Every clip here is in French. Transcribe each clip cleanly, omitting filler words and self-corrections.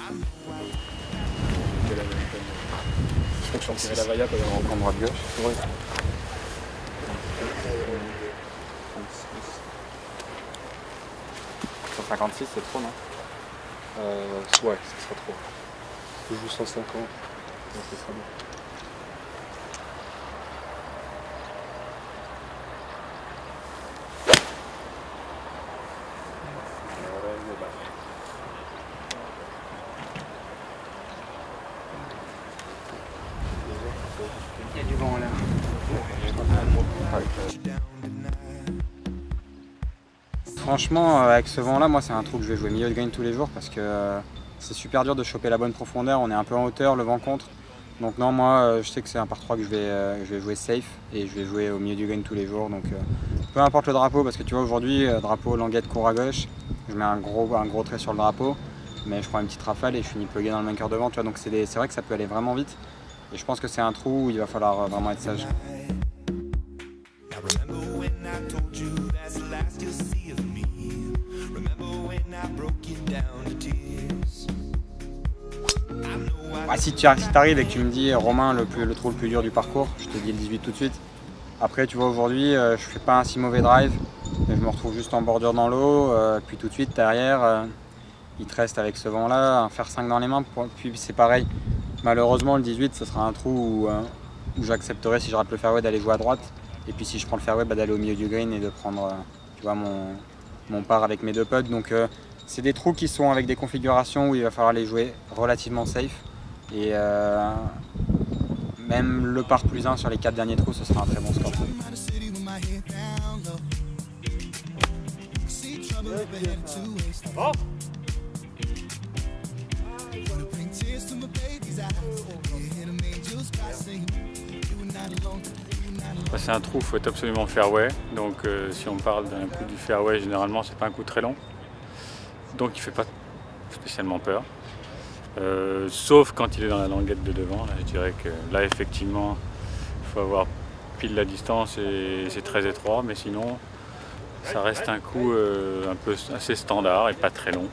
Je crois que je suis la Vaya quand on reprend droite-gauche. Ouais. 156 c'est trop, non? Ouais, ça sera trop. Je joue 150. Ouais, ce sera bien. Il y a du vent là. Franchement, avec ce vent là, moi c'est un trou que je vais jouer milieu de green tous les jours parce que c'est super dur de choper la bonne profondeur, on est un peu en hauteur, le vent contre. Donc non, moi je sais que c'est un par 3 que je vais jouer safe et je vais jouer au milieu du green tous les jours. Donc peu importe le drapeau, parce que tu vois aujourd'hui, drapeau languette court à gauche, je mets un gros trait sur le drapeau, mais je prends une petite rafale et je finis plugué dans le bunker devant, tu vois. Donc c'est vrai que ça peut aller vraiment vite et je pense que c'est un trou où il va falloir vraiment être sage. Ah, si tu arrives et que tu me dis Romain le trou le plus dur du parcours, je te dis le 18 tout de suite. Après tu vois aujourd'hui je fais pas un si mauvais drive, mais je me retrouve juste en bordure dans l'eau, puis tout de suite derrière il te reste avec ce vent là un fer 5 dans les mains, puis c'est pareil. Malheureusement le 18 ce sera un trou où j'accepterai si je rate le fairway d'aller jouer à droite, et puis si je prends le fairway d'aller au milieu du green et de prendre tu vois, mon par avec mes deux putts. Donc c'est des trous qui sont avec des configurations où il va falloir les jouer relativement safe. Et même le par plus 1 sur les 4 derniers trous, ce sera un très bon score. C'est un trou, il faut être absolument fairway. Donc si on parle d'un coup du fairway, généralement c'est pas un coup très long. Donc il fait pas spécialement peur. Sauf quand il est dans la languette de devant, là, je dirais que là effectivement il faut avoir pile la distance et c'est très étroit, mais sinon ça reste un coup un peu assez standard et pas très long.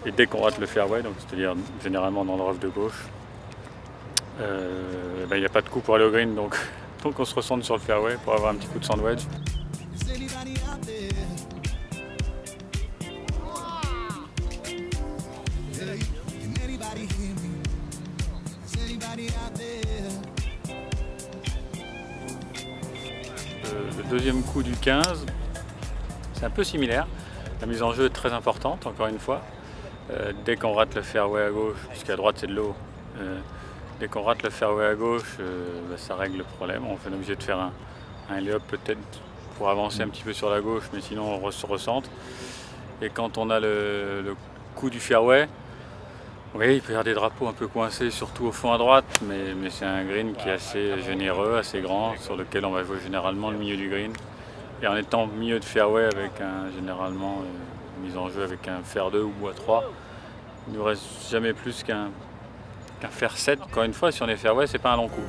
Et dès qu'on rate le fairway, donc c'est-à-dire généralement dans le rough de gauche, il n'y a pas de coup pour aller au green, donc on se recentre sur le fairway pour avoir un petit coup de sandwich. Le deuxième coup du 15, c'est un peu similaire. La mise en jeu est très importante, encore une fois. Dès qu'on rate le fairway à gauche, puisqu'à droite c'est de l'eau, dès qu'on rate le fairway à gauche, ça règle le problème. On est obligé de faire un lay-up peut-être pour avancer un petit peu sur la gauche, mais sinon on se recentre. Et quand on a le coup du fairway, oui, il peut y avoir des drapeaux un peu coincés, surtout au fond à droite, mais c'est un green qui est assez généreux, assez grand, sur lequel on va jouer généralement le milieu du green. Et en étant milieu de fairway avec généralement mise en jeu avec un fer 2 ou bois 3, il ne nous reste jamais plus qu'un fer 7. Encore une fois, si on est fairway, c'est pas un long coup.